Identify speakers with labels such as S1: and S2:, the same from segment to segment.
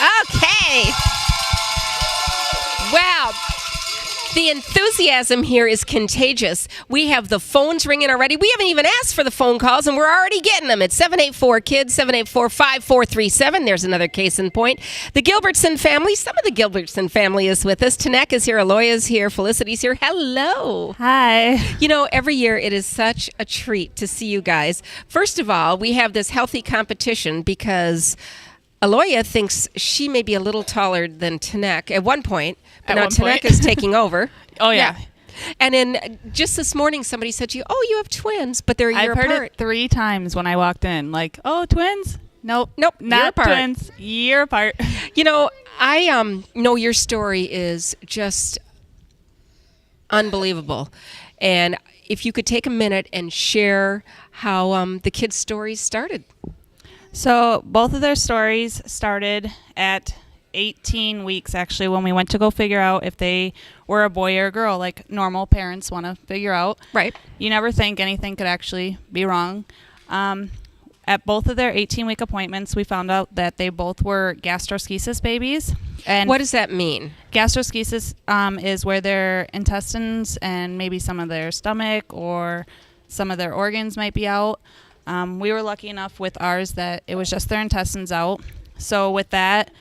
S1: Okay. Wow. The enthusiasm here is contagious. We have the phones ringing already. We haven't even asked for the phone calls, and we're already getting them. It's 784-KIDS, 784-5437. There's another case in point. The Gilbertson family, some of the Gilbertson family is with us. Tannek is here. Eloya is here. Felicity's here. Hello.
S2: Hi.
S1: You know, every year it is such a treat to see you guys. First of all, we have this healthy competition because Eloya thinks she may be a little taller than Tannek at one point, but now Tannek is taking over.
S2: Oh, yeah.
S1: And then just this morning, somebody said to you, "Oh, you have twins, but they're a year apart."
S2: I've heard it 3 times when I walked in. Like, "Oh, twins? Nope, not twins. Year apart."
S1: You know, I know your story is just unbelievable, and if you could take a minute and share how the kids' stories started.
S2: So both of their stories started at 18 weeks, actually, when we went to go figure out if they were a boy or a girl, like normal parents want to figure out.
S1: Right.
S2: You never think anything could actually be wrong. At both of their 18-week appointments, we found out that they both were gastroschisis babies. And
S1: what does that mean?
S2: Gastroschisis is where their intestines and maybe some of their stomach or some of their organs might be out. We were lucky enough with ours that it was just their intestines out. So with that,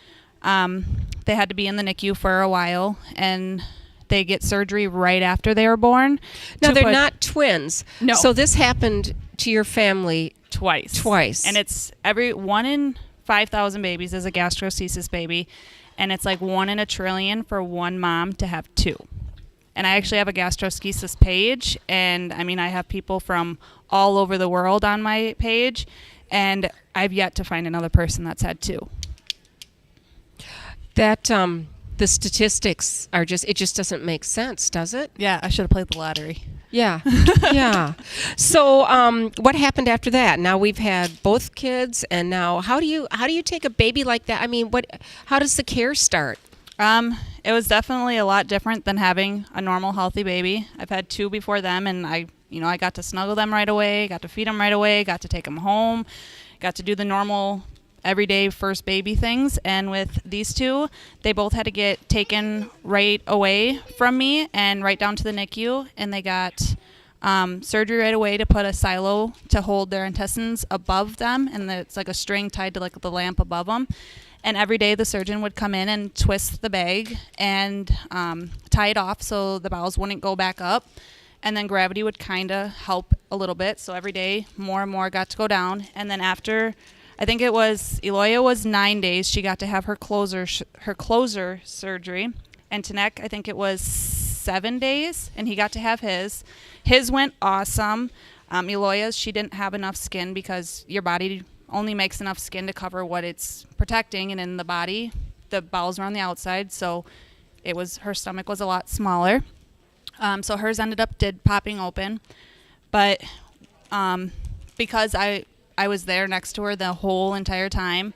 S2: they had to be in the NICU for a while, and they get surgery right after they were born.
S1: Now, they're not twins.
S2: No.
S1: So this happened to your family twice.
S2: And it's every 1 in 5,000 babies is a gastroschisis baby, and it's like 1 in a trillion for one mom to have 2. And I actually have a gastroschisis page, and I mean, I have people from all over the world on my page, and I've yet to find another person that's had 2.
S1: That the statistics are it just doesn't make sense, does it?
S2: Yeah, I should have played the lottery.
S1: Yeah, yeah. So what happened after that? Now we've had both kids, and now how do you take a baby like that? I mean, how does the care start?
S2: It was definitely a lot different than having a normal, healthy baby. I've had 2 before them, and I got to snuggle them right away, got to feed them right away, got to take them home, got to do the normal, everyday first baby things. And with these 2, they both had to get taken right away from me and right down to the NICU, and they got surgery right away to put a silo to hold their intestines above them, and it's like a string tied to like the lamp above them. And every day the surgeon would come in and twist the bag and tie it off so the bowels wouldn't go back up. And then gravity would kind of help a little bit. So every day more and more got to go down. And then after, I think it was, Eloya was 9 days, she got to have her closer surgery. And Tannek, I think it was 7 days, and he got to have his. His went awesome. Eloya's, she didn't have enough skin because your body only makes enough skin to cover what it's protecting, and in the body, the bowels are on the outside, so her stomach was a lot smaller. So hers ended up popping open, but because I was there next to her the whole entire time,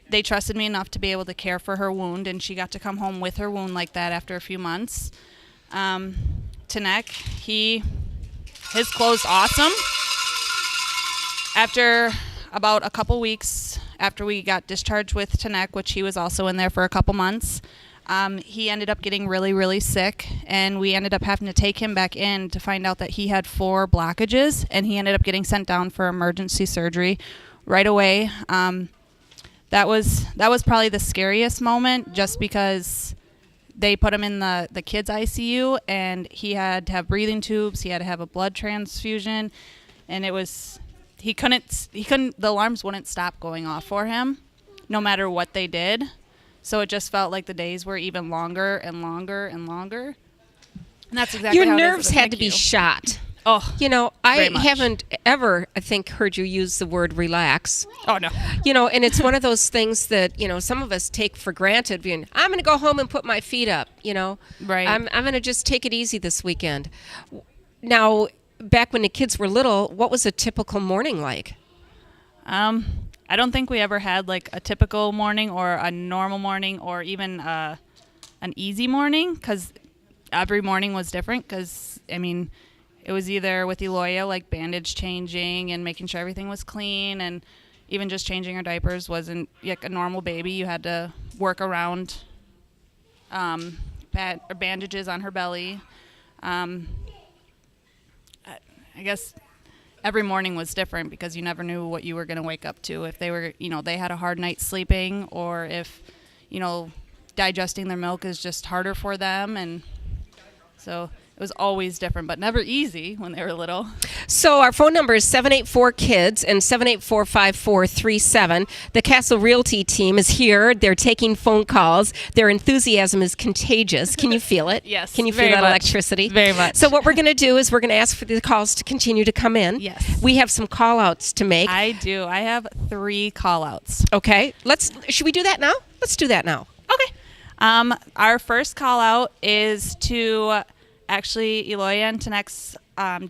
S2: they trusted me enough to be able to care for her wound, and she got to come home with her wound like that after a few months. Tannek, his closed awesome. After about a couple weeks after we got discharged with Tannek, which he was also in there for a couple months, he ended up getting really, really sick, and we ended up having to take him back in to find out that he had 4 blockages, and he ended up getting sent down for emergency surgery right away. That was probably the scariest moment, just because they put him in the kids ICU, and he had to have breathing tubes, he had to have a blood transfusion, and it was... He couldn't, the alarms wouldn't stop going off for him, no matter what they did. So it just felt like the days were even longer and longer and longer. And that's exactly
S1: Your
S2: how
S1: nerves
S2: it is
S1: had to be shot.
S2: Oh,
S1: you know, I haven't ever, I think, heard you use the word relax.
S2: Oh, no.
S1: You know, and it's one of those things that, you know, some of us take for granted. I'm going to go home and put my feet up, you know.
S2: Right.
S1: I'm going to just take it easy this weekend. Now, back when the kids were little, what was a typical morning like?
S2: I don't think we ever had like a typical morning or a normal morning or even an easy morning, because every morning was different. Because, I mean, it was either with Eloya, like bandage changing and making sure everything was clean, and even just changing her diapers wasn't like a normal baby. You had to work around bandages on her belly. I guess every morning was different because you never knew what you were going to wake up to. If they were, they had a hard night sleeping, or if, digesting their milk is just harder for them. And so it was always different, but never easy when they were little.
S1: So our phone number is 784-KIDS and 784-5437. The Castle Realty team is here. They're taking phone calls. Their enthusiasm is contagious. Can you feel it?
S2: Yes.
S1: Can you feel that electricity?
S2: Very much.
S1: So what we're going to do is we're going to ask for the calls to continue to come in.
S2: Yes.
S1: We have some call-outs to make.
S2: I do. I have 3 call-outs.
S1: Okay. Should we do that now? Let's do that now.
S2: Okay. Our first call-out is to actually Eloya and Tannek's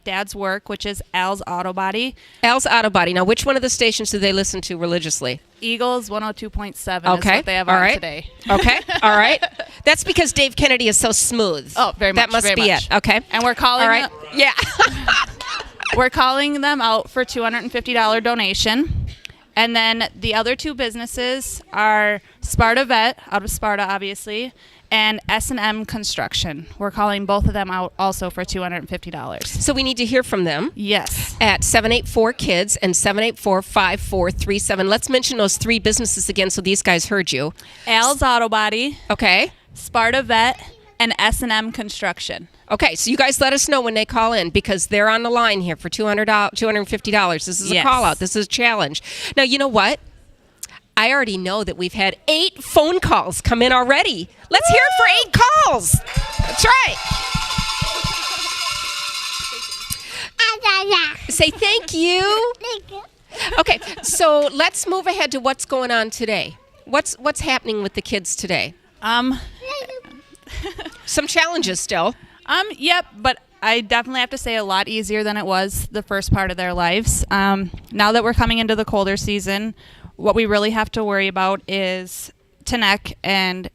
S2: dad's work, which is Al's Auto Body.
S1: Al's Auto Body. Now, which one of the stations do they listen to religiously?
S2: Eagles 102.7 is what they have
S1: All
S2: on
S1: right.
S2: today.
S1: Okay. All right. That's because Dave Kennedy is so smooth.
S2: Oh, very much.
S1: That must
S2: very
S1: be
S2: much.
S1: it. Okay.
S2: And we're calling
S1: All right. Yeah.
S2: we're calling them out for $250 donation. And then the other 2 businesses are Sparta Vet, out of Sparta, obviously, and S&M Construction. We're calling both of them out also for $250.
S1: So we need to hear from them.
S2: Yes.
S1: At 784-KIDS and 784-5437. Let's mention those 3 businesses again so these guys heard you.
S2: Al's Auto Body,
S1: Okay.
S2: Sparta Vet, and S&M Construction.
S1: Okay, so you guys let us know when they call in because they're on the line here for $250. This is a call out. This is a challenge. Now, you know what? I already know that we've had 8 phone calls come in already. Let's hear it for 8 calls. That's right. Say thank you. Okay, so let's move ahead to what's going on today. What's happening with the kids today? Some challenges still.
S2: Yep, but I definitely have to say a lot easier than it was the first part of their lives. Now that we're coming into the colder season, what we really have to worry about is Tannek and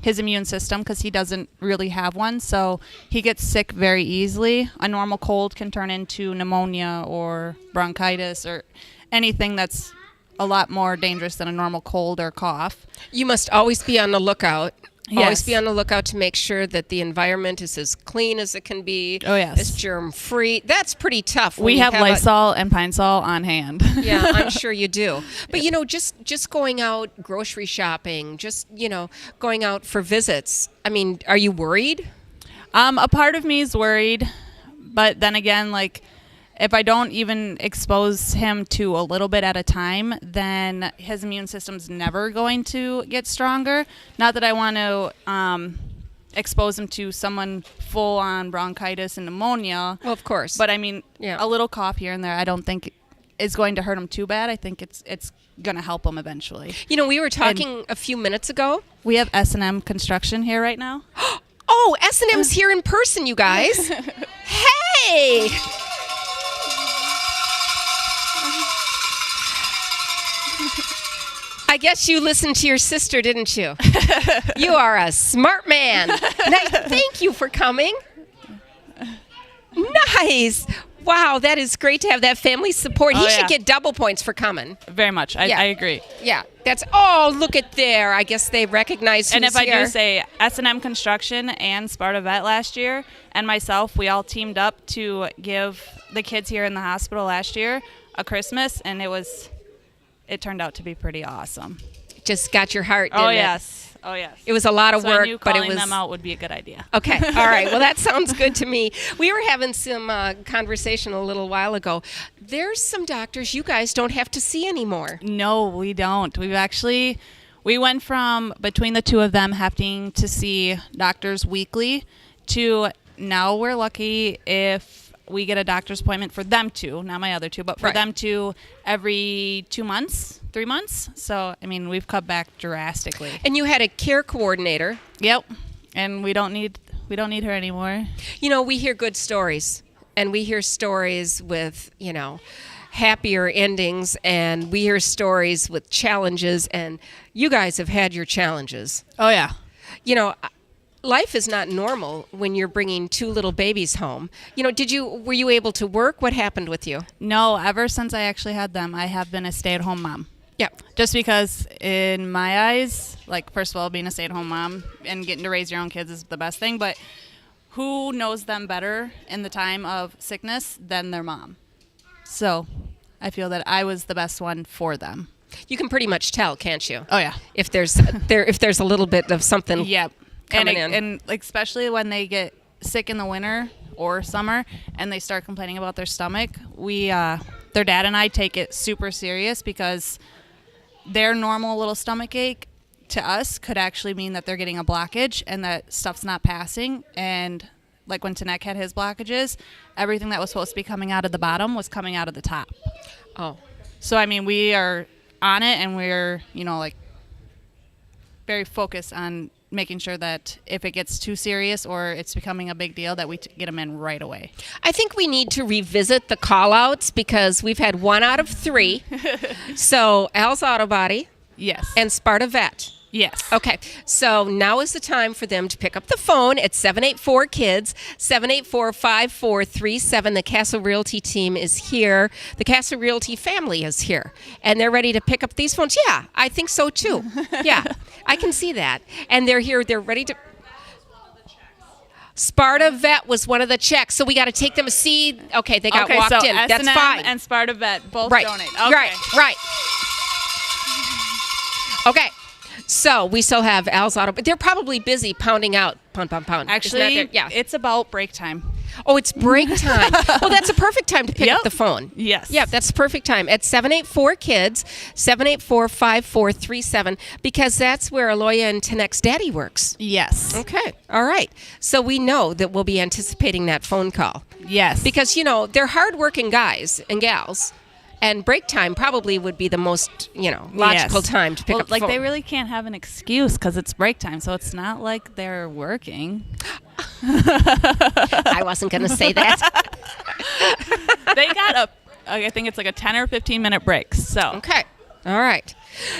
S2: his immune system, because he doesn't really have one, so he gets sick very easily. A normal cold can turn into pneumonia or bronchitis or anything that's a lot more dangerous than a normal cold or cough.
S1: You must always be on the lookout.
S2: Yes.
S1: Always be on the lookout to make sure that the environment is as clean as it can be.
S2: Oh, yes.
S1: As germ-free. That's pretty tough.
S2: We have Lysol and Pine Sol on hand.
S1: Yeah, I'm sure you do. But, just going out grocery shopping, going out for visits. I mean, are you worried?
S2: A part of me is worried. But then again, if I don't even expose him to a little bit at a time, then his immune system's never going to get stronger. Not that I want to expose him to someone full on bronchitis and pneumonia.
S1: Well, of course.
S2: But I mean, a little cough here and there, I don't think is going to hurt him too bad. I think it's going to help him eventually.
S1: We were talking a few minutes ago.
S2: We have S&M Construction here right now.
S1: Oh, S&M's here in person, you guys. Hey! I guess you listened to your sister, didn't you? You are a smart man. Thank you for coming. Nice. Wow, that is great to have that family support. He should get double points for coming.
S2: Very much. I agree.
S1: Yeah. Look at there. I guess they recognize who's
S2: And if I
S1: here.
S2: do say S&M Construction and Sparta Vet last year and myself, we all teamed up to give the kids here in the hospital last year a Christmas, and it turned out to be pretty awesome.
S1: Just got your heart, didn't
S2: Oh,
S1: it?
S2: yes. Oh, yes.
S1: It was a lot of
S2: So
S1: work,
S2: I knew
S1: but it
S2: calling
S1: was...
S2: them out would be a good idea.
S1: Okay. All right. Well, that sounds good to me. We were having some conversation a little while ago. There's some doctors you guys don't have to see anymore.
S2: No, we don't. We went from between the 2 of them having to see doctors weekly to now we're lucky if we get a doctor's appointment for them 2, not my other 2, but for them 2 every 2 months, 3 months. So, I mean, we've cut back drastically.
S1: And you had a care coordinator.
S2: Yep. And we don't need her anymore.
S1: We hear good stories, and we hear stories with, happier endings, and we hear stories with challenges, and you guys have had your challenges.
S2: Oh, yeah.
S1: Life is not normal when you're bringing 2 little babies home. Were you able to work? What happened with you?
S2: No, ever since I actually had them, I have been a stay-at-home mom.
S1: Yeah.
S2: Just because in my eyes, like, first of all, being a stay-at-home mom and getting to raise your own kids is the best thing, but who knows them better in the time of sickness than their mom? So I feel that I was the best one for them.
S1: You can pretty much tell, can't you?
S2: Oh, yeah.
S1: If there's a little bit of something
S2: Yep.
S1: coming in.
S2: And like, especially when they get sick in the winter or summer and they start complaining about their stomach, their dad and I take it super serious because their normal little stomach ache to us could actually mean that they're getting a blockage and that stuff's not passing. And like when Tannek had his blockages, everything that was supposed to be coming out of the bottom was coming out of the top.
S1: Oh.
S2: So, I mean, we are on it, and we're, like, very focused on making sure that if it gets too serious or it's becoming a big deal, that we get them in right away.
S1: I think we need to revisit the call-outs because we've had 1 out of 3. So Al's Auto Body.
S2: Yes.
S1: And Sparta Vet.
S2: Yes.
S1: Okay, so now is the time for them to pick up the phone at 784-KIDS, 784-5437. The Castle Realty team is here. The Castle Realty family is here, and they're ready to pick up these phones. Yeah, I think so too. Yeah, I can see that. And they're here. They're ready to... Sparta Vet was one of the checks, so we got to take them to see. Okay, they got walked
S2: so
S1: in. That's
S2: S&M
S1: fine.
S2: and Sparta Vet both
S1: Right.
S2: donate. Okay.
S1: Right. Okay. So we still have Al's Auto, but they're probably busy pounding out, pound.
S2: Actually, it's about break time.
S1: Oh, it's break time. Well, that's a perfect time to pick
S2: Yep.
S1: up the phone.
S2: Yes.
S1: Yeah, that's the perfect time. At 784-KIDS, 784-5437, because that's where Eloya and Tannek's daddy works.
S2: Yes.
S1: Okay. All right. So we know that we'll be anticipating that phone call.
S2: Yes.
S1: Because, they're hardworking guys and gals. And break time probably would be the most, logical time to pick up the phone.
S2: They really can't have an excuse because it's break time, so it's not like they're working.
S1: I wasn't going to say that.
S2: They got I think it's like a 10 or 15-minute break. So
S1: Okay. All right.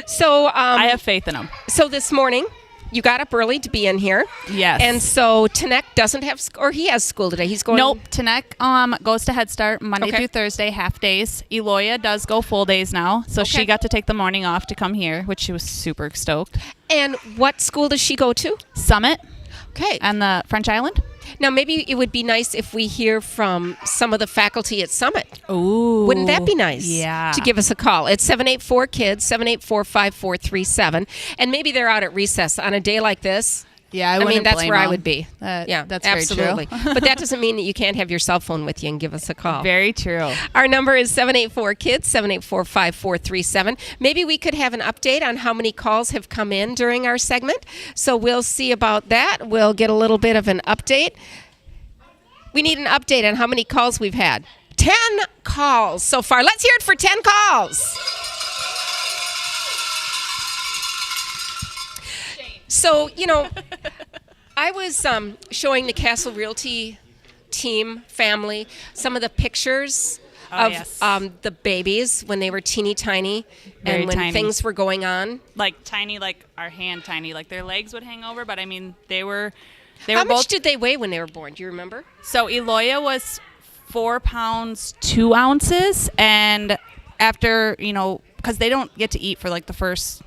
S1: So
S2: I have faith in them.
S1: So this morning, you got up early to be in here.
S2: Yes.
S1: And so Tannek doesn't have, or he has school today. He's going.
S2: Nope. Tannek goes to Head Start Monday through Thursday, half days. Eloya does go full days now, so she got to take the morning off to come here, which she was super stoked.
S1: And what school does she go to?
S2: Summit.
S1: Okay.
S2: On the French Island.
S1: Now, maybe it would be nice if we hear from some of the faculty at Summit.
S2: Ooh.
S1: Wouldn't that be nice?
S2: Yeah.
S1: To give us a call. It's 784-KIDS, 784-5437. And maybe they're out at recess on a day like this.
S2: Yeah, I wouldn't
S1: that's
S2: blame
S1: where I
S2: them.
S1: would be.
S2: Yeah, that's
S1: absolutely.
S2: very true.
S1: But that doesn't mean that you can't have your cell phone with you and give us a call.
S2: Very true.
S1: Our number is 784-KIDS, 784-5437. Maybe we could have an update on how many calls have come in during our segment. So we'll see about that. We'll get a little bit of an update. We need an update on how many calls we've had. 10 calls so far. Let's hear it for 10 calls. So, I was showing the Castle Realty team, family, some of the pictures of the babies when they were teeny tiny
S2: Very
S1: and when
S2: tiny.
S1: things were going on.
S2: Like tiny, like our hand tiny. Like their legs would hang over, but I mean, they were
S1: How much
S2: both.
S1: did they weigh when they were born? Do you remember?
S2: So Eloya was 4 pounds 2 ounces, and after because they don't get to eat for like the first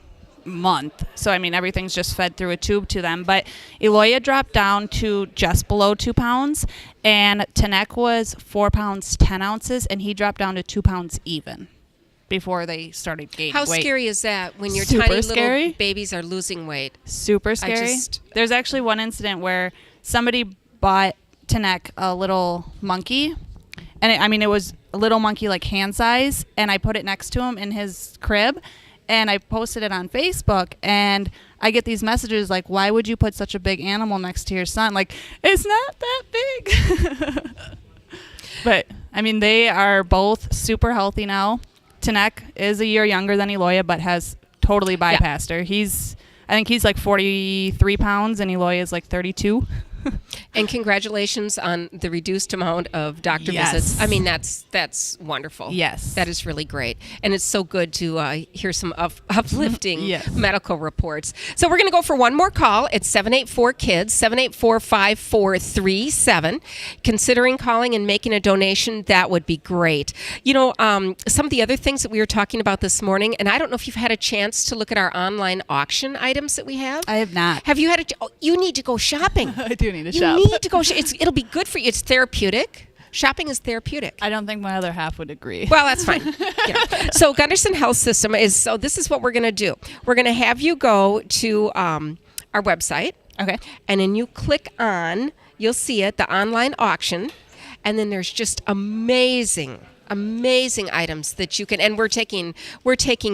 S2: month, so I mean everything's just fed through a tube to them. But Eloya dropped down to just below 2 pounds, and Tannek was 4 pounds 10 ounces, and he dropped down to 2 pounds even before they started gaining
S1: How
S2: weight.
S1: scary is that when your
S2: Super
S1: tiny
S2: scary.
S1: little babies are losing weight?
S2: Super scary. There's actually one incident where somebody bought Tannek a little monkey, and it was a little monkey like hand size, and I put it next to him in his crib, and I posted it on Facebook, and I get these messages like, why would you put such a big animal next to your son? Like, it's not that big. But I mean, they are both super healthy now. Tannek is a year younger than Eloya, but has totally bypassed her. I think he's like 43 pounds, and Eloya is like 32.
S1: And congratulations on the reduced amount of doctor
S2: Yes.
S1: visits. I mean, that's wonderful.
S2: Yes.
S1: That is really great. And it's so good to hear some uplifting
S2: Yes.
S1: medical reports. So we're going to go for one more call. It's 784-KIDS, 784-5437. Considering calling and making a donation, that would be great. You know, some of the other things that we were talking about this morning, and I don't know if you've had a chance to look at our online auction items that we have.
S2: I have not.
S1: Have you had a? Oh, you need to go shopping.
S2: I do need to
S1: You
S2: shop.
S1: need to go. It'll be good for you. It's therapeutic. Shopping is therapeutic.
S2: I don't think my other half would agree.
S1: Well, that's fine. So Gunderson Health System is. So this is what we're going to do. We're going to have you go to our website.
S2: Okay.
S1: And then you click on. You'll see it. The online auction, and then there's just amazing items that you can, and we're taking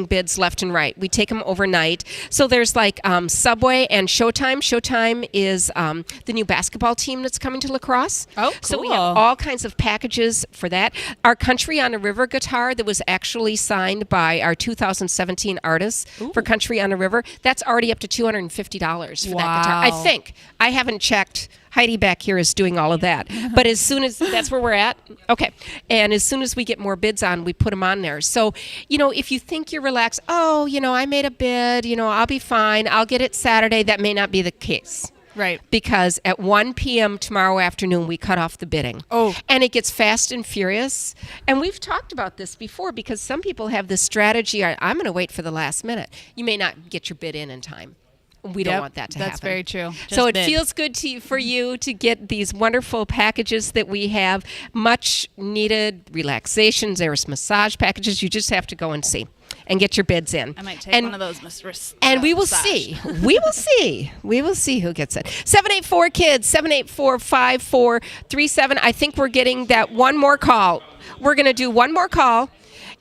S1: bids left and right. We take them overnight. So there's like Subway and Showtime. Showtime is the new basketball team that's coming to La Crosse.
S2: Oh,
S1: So we
S2: cool.
S1: have all kinds of packages for that. Our Country on the River guitar that was actually signed by our 2017 artists for Country on the River, that's already up to $250 for that guitar. I
S2: Wow.
S1: think. I haven't checked. Heidi back here is doing all of that. But as soon as that's where we're at, okay. And as soon as we get more bids on, we put them on there. So, you know, if you think you're relaxed, oh, you know, I made a bid, you know, I'll be fine. I'll get it Saturday. That may not be the case.
S2: Right.
S1: Because at 1 p.m. tomorrow afternoon, we cut off the bidding.
S2: Oh.
S1: And it gets fast and furious. And we've talked about this before because some people have this strategy, I'm going to wait for the last minute. You may not get your bid in time. We don't
S2: Yep,
S1: want that to happen.
S2: That's very true.
S1: So it
S2: Just bid.
S1: feels good for you to get these wonderful packages that we have, much needed relaxations. There's massage packages. You just have to go and see and get your bids in.
S2: I might take one of those, Mr.
S1: And we will
S2: massage.
S1: see. We will see. We will see who gets it. 784-KIDS, 784-5437. I think we're getting that one more call. We're going to do one more call,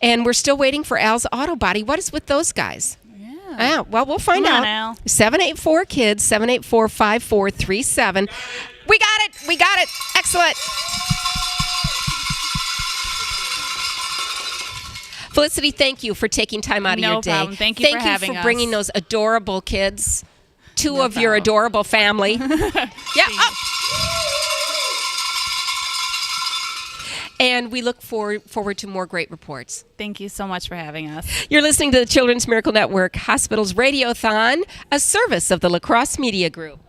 S1: and we're still waiting for Al's Auto Body. What is with those guys? Yeah, well, we'll find
S2: Come
S1: out.
S2: on, Al.
S1: 784-KIDS, 784-5437. We got it. We got it. Excellent. Felicity, thank you for taking time out of
S2: No
S1: your day.
S2: problem. Thank you for having us.
S1: bringing those adorable kids, two
S2: No
S1: of your
S2: problem.
S1: adorable family. Yeah. up. And we look forward to more great reports.
S2: Thank you so much for having us.
S1: You're listening to the Children's Miracle Network Hospital's Radiothon, a service of the La Crosse Media Group.